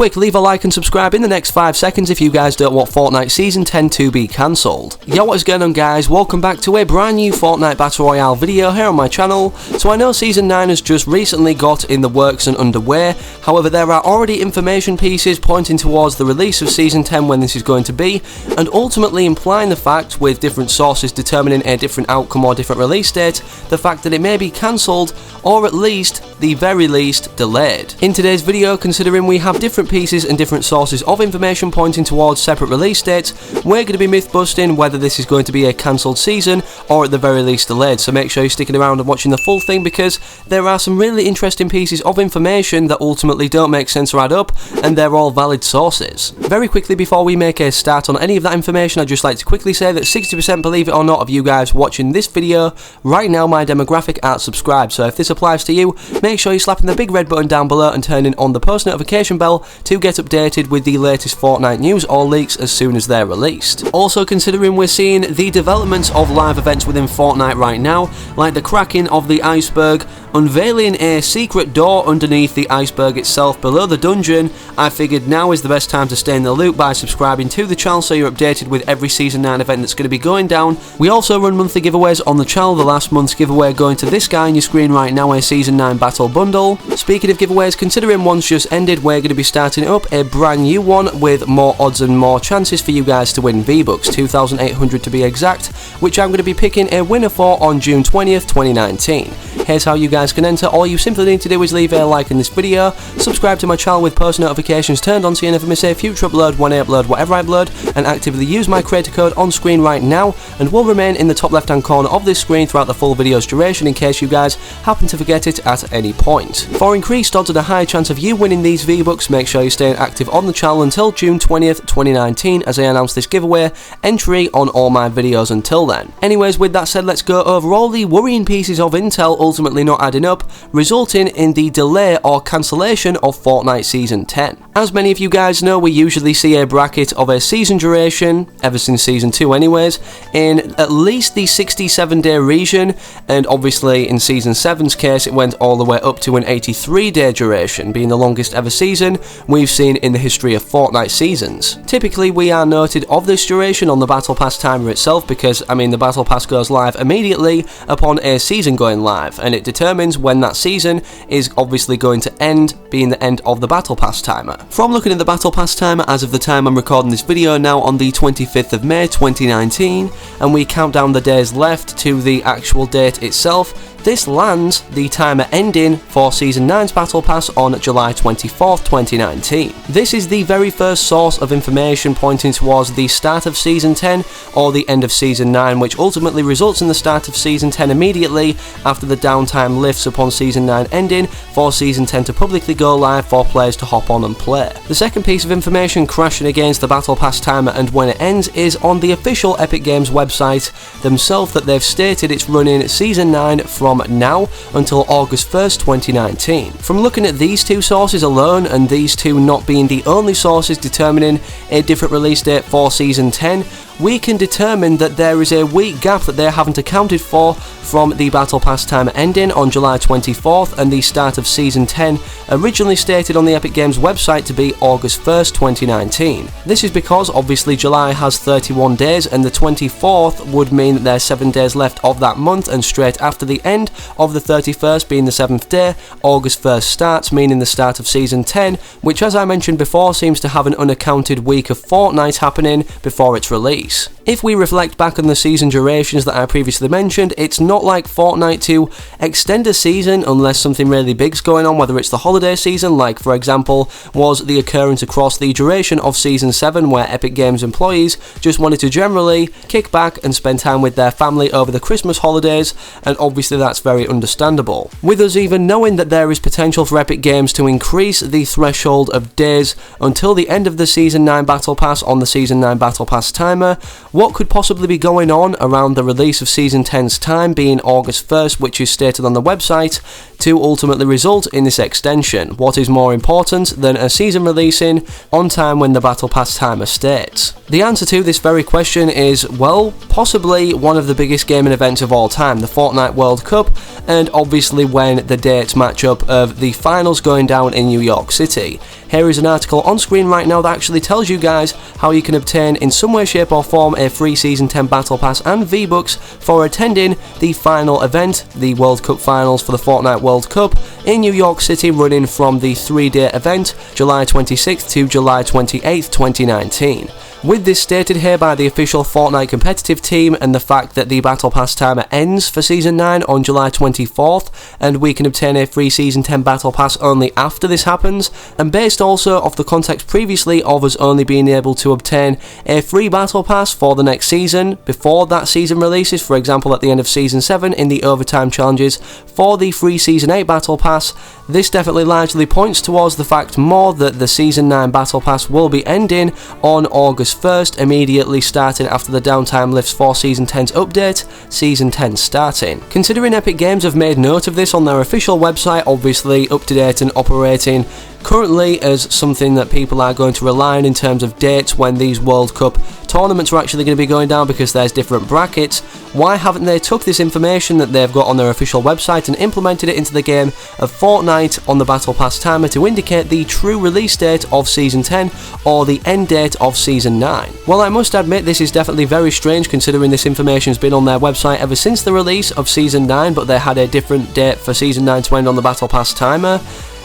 quick, leave a like and subscribe in the next 5 seconds if you guys don't want Fortnite Season 10 to be cancelled. Yo, what is going on guys? Welcome back to a brand new Fortnite Battle Royale video here on my channel. So I know Season 9 has just recently got in the works and underway, however there are already information pieces pointing towards the release of Season 10 when this is going to be, and ultimately implying the fact, with different sources determining a different outcome or different release date, the fact that it may be cancelled, or at least, the very least, delayed. In today's video, considering we have different pieces and different sources of information pointing towards separate release dates, we're going to be myth busting whether this is going to be a cancelled season or at the very least delayed, so make sure you're sticking around and watching the full thing because there are some really interesting pieces of information that ultimately don't make sense or add up, and they're all valid sources. Very quickly before we make a start on any of that information, I'd just like to quickly say that 60%, believe it or not, of you guys watching this video right now, my demographic aren't subscribed, so if this applies to you, make sure you're slapping the big red button down below and turning on the post notification bell to get updated with the latest Fortnite news or leaks as soon as they're released. Also, considering we're seeing the developments of live events within Fortnite right now, like the cracking of the iceberg, unveiling a secret door underneath the iceberg itself below the dungeon, I figured now is the best time to stay in the loop by subscribing to the channel so you're updated with every Season 9 event that's going to be going down. We also run monthly giveaways on the channel, the last month's giveaway going to this guy on your screen right now, a Season 9 Battle Bundle. Speaking of giveaways, considering one's just ended, we're going to be starting up a brand new one with more odds and more chances for you guys to win V-Bucks, 2,800 to be exact, which I'm going to be picking a winner for on June 20th, 2019. Here's how you guys can enter. All you simply need to do is leave a like in this video, subscribe to my channel with post notifications turned on so you never miss a future upload, when I upload, whatever I upload, and actively use my creator code on screen right now, and will remain in the top left hand corner of this screen throughout the full video's duration in case you guys happen to forget it at any point. For increased odds and a high chance of you winning these V-Bucks, make sure you're staying active on the channel until June 20th, 2019 as I announce this giveaway entry on all my videos until then. Anyways, with that said, let's go over all the worrying pieces of intel ultimately not adding up, resulting in the delay or cancellation of Fortnite Season 10. As many of you guys know, we usually see a bracket of a season duration, ever since Season 2 anyways, in at least the 67-day region, and obviously in Season 7's case it went all the way up to an 83-day duration, being the longest ever season we've seen in the history of Fortnite seasons. Typically we are noted of this duration on the Battle Pass timer itself because, I mean, the Battle Pass goes live immediately upon a season going live, and it determines when that season is obviously going to end, being the end of the Battle Pass timer. From looking at the Battle Pass timer as of the time I'm recording this video now on the 25th of May 2019, and we count down the days left to the actual date itself, this lands the timer ending for Season 9's Battle Pass on July 24th, 2019. This is the very first source of information pointing towards the start of Season 10 or the end of Season 9, which ultimately results in the start of Season 10 immediately after the downtime lifts upon Season 9 ending for Season 10 to publicly go live for players to hop on and play. The second piece of information crashing against the Battle Pass timer and when it ends is on the official Epic Games website themselves, that they've stated it's running Season 9 from now until August 1st, 2019. From looking at these two sources alone, and these two not being the only sources determining a different release date for Season 10, we can determine that there is a week gap that they haven't accounted for from the Battle Pass timer ending on July 24th and the start of Season 10, originally stated on the Epic Games website to be August 1st, 2019. This is because obviously July has 31 days and the 24th would mean that there's 7 days left of that month, and straight after the end of the 31st being the 7th day, August 1st starts, meaning the start of Season 10, which as I mentioned before seems to have an unaccounted week of Fortnite happening before its release. If we reflect back on the season durations that I previously mentioned, it's not like Fortnite to extend a season unless something really big's going on, whether it's the holiday season, like for example was the occurrence across the duration of Season 7 where Epic Games employees just wanted to generally kick back and spend time with their family over the Christmas holidays, and obviously that's very understandable. With us even knowing that there is potential for Epic Games to increase the threshold of days until the end of the Season 9 Battle Pass on the Season 9 Battle Pass timer, what could possibly be going on around the release of Season 10's time being August 1st, which is stated on the website, to ultimately result in this extension? What is more important than a season releasing on time when the Battle Pass timer states? The answer to this very question is, well, possibly one of the biggest gaming events of all time, the Fortnite World Cup, and obviously when the dates match up of the finals going down in New York City. Here is an article on screen right now that actually tells you guys how you can obtain in some way, shape or form a free Season 10 Battle Pass and V-Bucks for attending the final event, the World Cup Finals for the Fortnite World Cup in New York City, running from the 3-day event July 26th to July 28th, 2019. With this stated here by the official Fortnite competitive team, and the fact that the Battle Pass timer ends for Season 9 on July 24th, and we can obtain a free Season 10 Battle Pass only after this happens, and based also off the context previously of us only being able to obtain a free Battle Pass for the next season before that season releases, for example at the end of Season 7 in the overtime challenges for the free Season 8 Battle Pass, this definitely largely points towards the fact more that the Season 9 Battle Pass will be ending on August 1st, immediately starting after the downtime lifts for Season 10's update, Season 10 starting. Considering Epic Games have made note of this on their official website, obviously up to date and operating currently as something that people are going to rely on in terms of dates when these World Cup tournaments are actually going to be going down, because there's different brackets, why haven't they took this information that they've got on their official website and implemented it into the game of Fortnite on the Battle Pass timer to indicate the true release date of Season 10 or the end date of Season 9? Well, I must admit this is definitely very strange considering this information has been on their website ever since the release of Season 9, but they had a different date for Season 9 to end on the Battle Pass timer.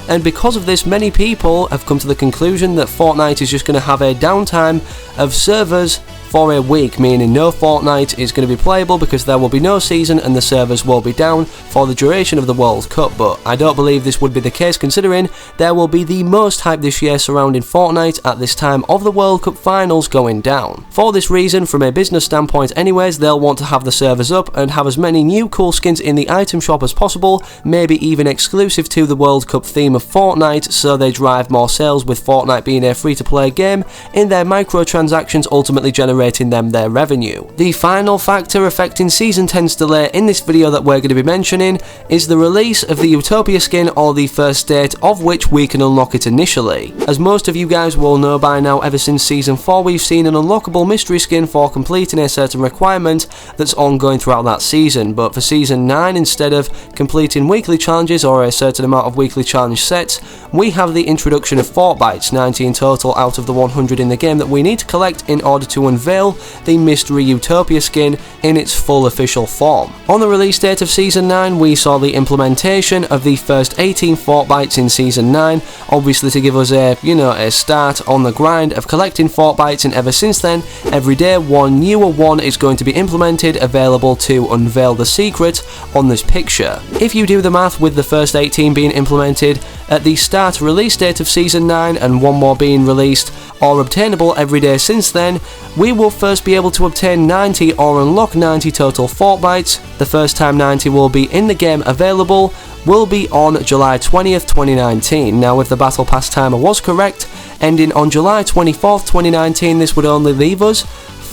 And because of this, many people have come to the conclusion that Fortnite is just going to have a downtime of servers for a week, meaning no Fortnite is going to be playable because there will be no season and the servers will be down for the duration of the World Cup. But I don't believe this would be the case, considering there will be the most hype this year surrounding Fortnite at this time of the World Cup Finals going down. For this reason, from a business standpoint anyways, they'll want to have the servers up and have as many new cool skins in the item shop as possible, maybe even exclusive to the World Cup theme of Fortnite, so they drive more sales, with Fortnite being a free-to-play game in their microtransactions ultimately generating them their revenue. The final factor affecting Season 10's delay in this video that we're going to be mentioning is the release of the Utopia skin, or the first date of which we can unlock it initially. As most of you guys will know by now, ever since Season 4 we've seen an unlockable mystery skin for completing a certain requirement that's ongoing throughout that season, but for Season 9, instead of completing weekly challenges or a certain amount of weekly challenge sets, we have the introduction of Fortbytes, 90 in total out of the 100 in the game that we need to collect in order to unveil the mystery Utopia skin in its full official form. On the release date of Season 9, we saw the implementation of the first 18 Fortbytes in Season 9, obviously to give us a start on the grind of collecting Fortbytes, and ever since then, every day one newer one is going to be implemented, available to unveil the secret on this picture. If you do the math with the first 18 being implemented at the start release date of Season 9 and one more being released or obtainable every day since then, we will first be able to obtain 90 or unlock 90 total Fortbytes. The first time 90 will be in the game available will be on July 20th, 2019. Now, if the Battle Pass timer was correct, ending on July 24th, 2019, this would only leave us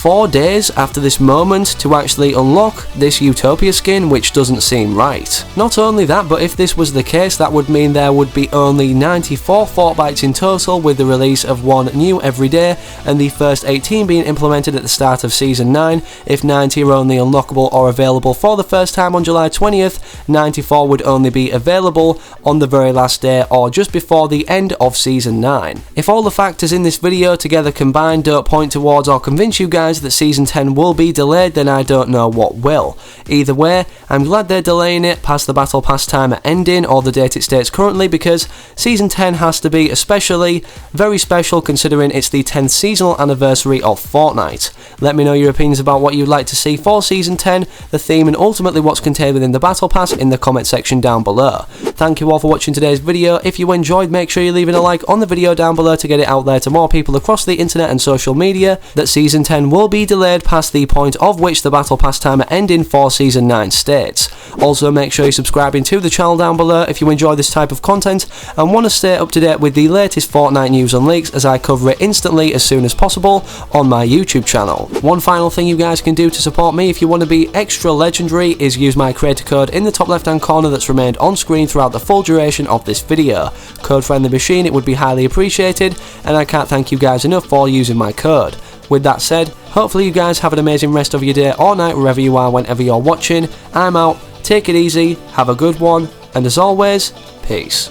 4 days after this moment to actually unlock this Utopia skin, which doesn't seem right. Not only that, but if this was the case, that would mean there would be only 94 Fortbytes in total, with the release of one new every day and the first 18 being implemented at the start of Season 9. If 90 are only unlockable or available for the first time on July 20th, 94 would only be available on the very last day or just before the end of Season 9. If all the factors in this video together combined don't point towards or convince you guys that Season 10 will be delayed, then I don't know what will. Either way, I'm glad they're delaying it past the Battle Pass timer ending, or the date it states currently, because Season 10 has to be especially very special considering it's the 10th seasonal anniversary of Fortnite. Let me know your opinions about what you'd like to see for Season 10, the theme, and ultimately what's contained within the Battle Pass in the comment section down below. Thank you all for watching today's video. If you enjoyed, make sure you're leaving a like on the video down below to get it out there to more people across the internet and social media that Season 10 will be delayed past the point of which the Battle Pass timer ending for Season 9 states. Also, make sure you're subscribing to the channel down below if you enjoy this type of content and want to stay up to date with the latest Fortnite news and leaks, as I cover it instantly as soon as possible on my YouTube channel. One final thing you guys can do to support me if you want to be extra legendary is use my creator code in the top left hand corner that's remained on screen throughout the full duration of this video. Code Friendly Machine, it would be highly appreciated, and I can't thank you guys enough for using my code. With that said, hopefully you guys have an amazing rest of your day or night wherever you are, whenever you're watching. I'm out, take it easy, have a good one, and as always, peace.